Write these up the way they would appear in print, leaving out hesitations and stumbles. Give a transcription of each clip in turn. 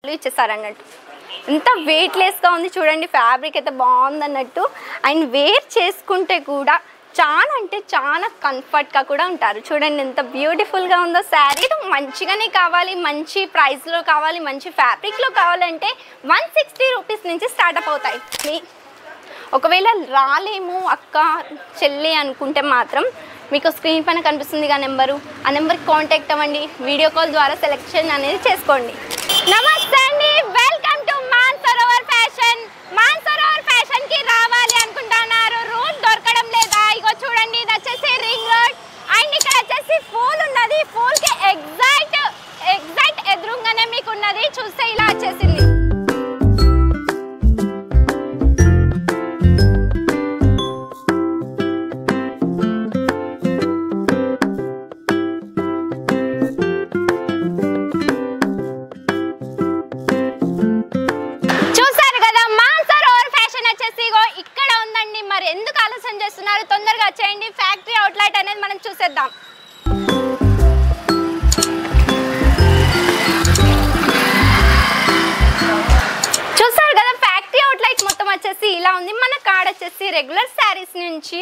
ఇచ్చేసారన్నట్టు. ఇంత వెయిట్‌లెస్‌గా ఉంది చూడండి. ఫ్యాబ్రిక్ అయితే బాగుందన్నట్టు. అండ్ వేర్ చేసుకుంటే కూడా చాలా అంటే చాలా కంఫర్ట్‌గా కూడా ఉంటారు. చూడండి ఎంత బ్యూటిఫుల్‌గా ఉందో శారీ. మంచిగానే కావాలి, మంచి ప్రైస్‌లో కావాలి, మంచి ఫ్యాబ్రిక్‌లో కావాలంటే 160 రూపీస్ నుంచి స్టార్ట్‌అప్ అవుతాయి. ఒకవేళ రాలేము అక్క చెల్లి అనుకుంటే మాత్రం మీకు స్క్రీన్ పైన కనిపిస్తుందిగా నెంబరు, ఆ నెంబర్కి కాంటాక్ట్ అవ్వండి. వీడియో కాల్ ద్వారా సెలెక్షన్ అనేది చేసుకోండి. నమస్తే అండి, welcome to Mansarovar fashion. Mansarovar ఫ్యాషన్కి రావాలి అనుకుంటున్నారు, రూమ్ దొరకడం లేదా? ఇగో చూడండి, ఇది వచ్చేసి రింగ్ రోడ్ అండ్ ఇక్కడ వచ్చేసి పూల్ ఉన్నది. పూల్కి ఎగ్జాక్ట్ ఎదురుగానే మీకు ఉన్నది. చూస్తే ఇలా వచ్చేసింది. ఎందుకు ఆలోచన చేస్తున్నారు? తొందరగా వచ్చేయండి. ఫ్యాక్టరీ అవుట్లెట్ అనేది మనం చూసేద్దాం. చూసారు కదా, ఫ్యాక్టరీ అవుట్లెట్ మొత్తం వచ్చేసి ఇలా ఉంది. మన కాడ వచ్చేసి రెగ్యులర్ శారీస్ నుంచి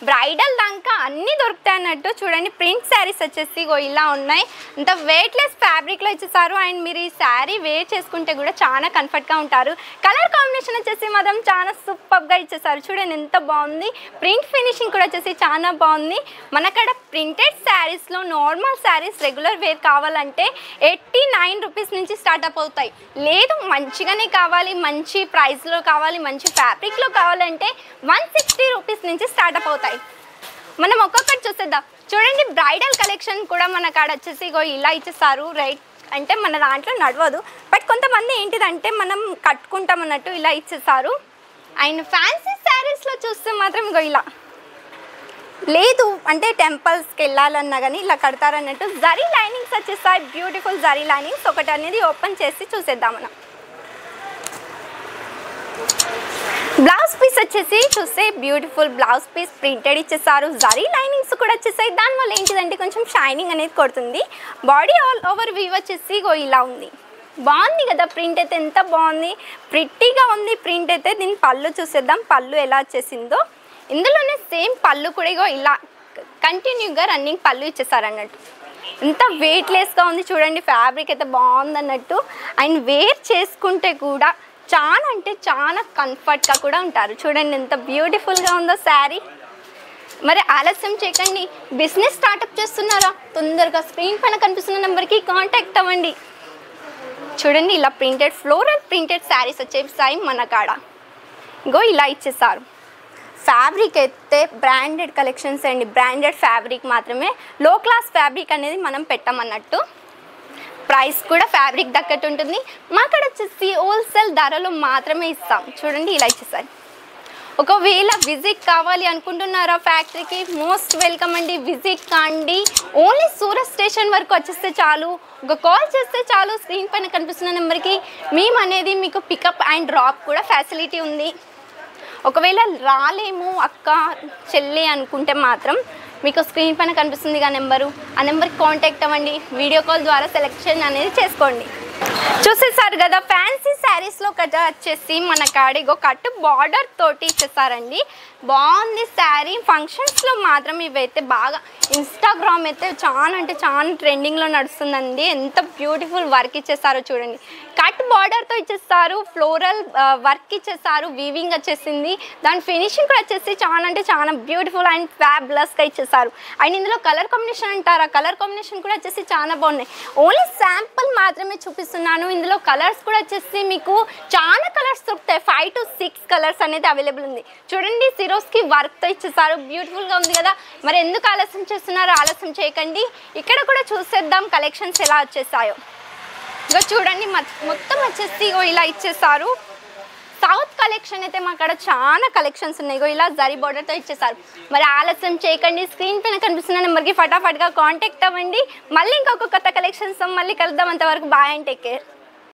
బ్రైడల్ దాకా అన్నీ దొరుకుతాయి అన్నట్టు. చూడండి, ప్రింట్ శారీస్ వచ్చేసి ఇలా ఉన్నాయి. అంత వెయిట్లెస్ ఫ్యాబ్రిక్లో ఇచ్చేసారు. అండ్ మీరు ఈ శారీ వేర్ చేసుకుంటే కూడా చాలా కంఫర్ట్గా ఉంటారు. కలర్ కాంబినేషన్ వచ్చేసి మాత్రం చాలా సూపర్గా ఇచ్చేసారు. చూడండి ఎంత బాగుంది. ప్రింట్ ఫినిషింగ్ కూడా వచ్చేసి చాలా బాగుంది. మనకాడ ప్రింటెడ్ శారీస్లో నార్మల్ శారీస్ రెగ్యులర్ వేర్ కావాలంటే 89 రూపీస్ నుంచి స్టార్ట్అప్ అవుతాయి. లేదు మంచిగానే కావాలి, మంచి ప్రైస్లో కావాలి, మంచి ఫ్యాబ్రిక్లో కావాలంటే 160 రూపీస్ నుంచి స్టార్ట్అప్ అవుతాయి. మనం ఒక్కొక్కటి చూసేద్దాం. చూడండి, బ్రైడల్ కలెక్షన్ కూడా మన కాడ వచ్చేసి ఇలా ఇచ్చేసారు. రైట్ అంటే మన దాంట్లో నడవదు, బట్ కొంతమంది ఏంటిదంటే మనం కట్టుకుంటాం అన్నట్టు ఇలా ఇచ్చేసారు. అండ్ ఫ్యాన్సీ శారీస్లో చూస్తే మాత్రం ఇలా లేదు అంటే టెంపుల్స్కి వెళ్ళాలన్నా కానీ ఇలా కడతారన్నట్టు. జరీ లైనింగ్స్ వచ్చేసాయి, బ్యూటిఫుల్ జరీ లైనింగ్స్. ఒకటి అనేది ఓపెన్ చేసి చూసేద్దాం మనం. బ్లౌజ్ పీస్ వచ్చేసి చూస్తే బ్యూటిఫుల్ బ్లౌజ్ పీస్ ప్రింటెడ్ ఇచ్చేసారు. జరీ లైనింగ్స్ కూడా వచ్చేసాయి. దానివల్ల ఏంటిదంటే కొంచెం షైనింగ్ అనేది కొడుతుంది. బాడీ ఆల్ ఓవర్ వ్యూ వచ్చేసి ఇలా ఉంది. బాగుంది కదా, ప్రింట్ అయితే ఎంత బాగుంది, ప్రిట్టీగా ఉంది ప్రింట్ అయితే. దీని పళ్ళు చూసేద్దాం, పళ్ళు ఎలా వచ్చేసిందో. ఇందులోనే సేమ్ పళ్ళు కూడా ఇలా కంటిన్యూగా రన్నింగ్ పళ్ళు ఇచ్చేసారు అన్నట్టు. ఎంత వెయిట్లెస్గా ఉంది చూడండి. ఫ్యాబ్రిక్ అయితే బాగుంది అన్నట్టు. అండ్ వేర్ చేసుకుంటే కూడా చాలా అంటే చాలా కంఫర్ట్గా కూడా ఉంటారు. చూడండి ఎంత బ్యూటిఫుల్గా ఉందో శారీ. మరి ఆలస్యం చేయకండి, బిజినెస్ స్టార్ట్అప్ చేస్తున్నారా? తొందరగా స్క్రీన్ పైన కనిపిస్తున్న నెంబర్కి కాంటాక్ట్ అవ్వండి. చూడండి, ఇలా ప్రింటెడ్ ఫ్లోరల్ ప్రింటెడ్ శారీస్ వచ్చేసాయి మన కాడ. ఇలా ఇచ్చేసారు. ఫ్యాబ్రిక్ అయితే బ్రాండెడ్ కలెక్షన్స్ అండి. బ్రాండెడ్ ఫ్యాబ్రిక్ మాత్రమే, లో క్లాస్ ఫ్యాబ్రిక్ అనేది మనం పెట్టమన్నట్టు. ప్రైస్ కూడా ఫ్యాబ్రిక్ తగ్గట్టు ఉంటుంది. మాకడ వచ్చేసి హోల్సేల్ ధరలో మాత్రమే ఇస్తాం. చూడండి ఇలా ఇచ్చేసారు. ఒకవేళ విజిట్ కావాలి అనుకుంటున్నారా ఫ్యాక్టరీకి, మోస్ట్ వెల్కమ్ అండి. విజిట్ కాండి. ఓన్లీ సూరత్ స్టేషన్ వరకు వచ్చేస్తే చాలు, ఒక కాల్ చేస్తే చాలు. స్క్రీన్ పైన కనిపిస్తున్న నెంబర్కి మేము అనేది మీకు పికప్ అండ్ డ్రాప్ కూడా ఫెసిలిటీ ఉంది. ఒకవేళ రాలేము అక్క చెల్లి అనుకుంటే మాత్రం మీకు స్క్రీన్ పైన కనిపిస్తుందిగా నెంబరు, ఆ నెంబర్కి కాంటాక్ట్ అవ్వండి. వీడియో కాల్ ద్వారా సెలెక్షన్ అనేది చేసుకోండి. చూసేసారు కదా, ఫ్యాన్సీ శారీస్లో కట్ట వచ్చేసి మన కాడిగో కట్టు బార్డర్ తోటి ఇచ్చేసారండి. బాగుంది శారీ. ఫంక్షన్స్లో మాత్రం ఇవైతే బాగా ఇన్స్టాగ్రామ్ అయితే చాలా అంటే చాలా ట్రెండింగ్లో నడుస్తుందండి. ఎంత బ్యూటిఫుల్ వర్క్ ఇచ్చేసారో చూడండి. కట్ బార్డర్తో ఇచ్చేస్తారు, ఫ్లోరల్ వర్క్ ఇచ్చేసారు, వీవింగ్ వచ్చేసింది. దాని ఫినిషింగ్ కూడా వచ్చేసి చాలా అంటే చాలా బ్యూటిఫుల్ అండ్ ఫ్యాబులస్గా ఇచ్చేసారు. అండ్ ఇందులో కలర్ కాంబినేషన్ అంటారా, కలర్ కాంబినేషన్ కూడా వచ్చేసి చాలా బాగున్నాయి. ఓన్లీ శాంపుల్ మాత్రమే చూపిస్తున్నాను. ఇందులో కలర్స్ కూడా వచ్చేసి మీకు చాలా కలర్స్ దొరుకుతాయి. 5 to 6 కలర్స్ అనేది అవైలబుల్ ఉంది. చూడండి, సిరోస్కి వర్క్తో ఇచ్చేసారు. బ్యూటిఫుల్గా ఉంది కదా. మరి ఎందుకు ఆలస్యం చేస్తున్నారు? ఆలస్యం చేయకండి. ఇక్కడ కూడా చూసేద్దాం కలెక్షన్స్ ఎలా వచ్చేసాయో. చూడండి, మొత్తం వచ్చేసి ఇలా ఇచ్చేసారు. సౌత్ కలెక్షన్ అయితే మా అక్కడ చాలా కలెక్షన్స్ ఉన్నాయి. ఇలా జరీ బార్డర్తో ఇచ్చేసారు. మరి ఆలస్యం చేయకండి, స్క్రీన్ పైన కనిపిస్తున్న నెంబర్కి ఫటాఫట్గా కాంటాక్ట్ అవ్వండి. మళ్ళీ ఇంకొక కొత్త కలెక్షన్స్ మళ్ళీ కలుద్దాం. అంతవరకు బాయ్ అండ్ టేక్ కేర్.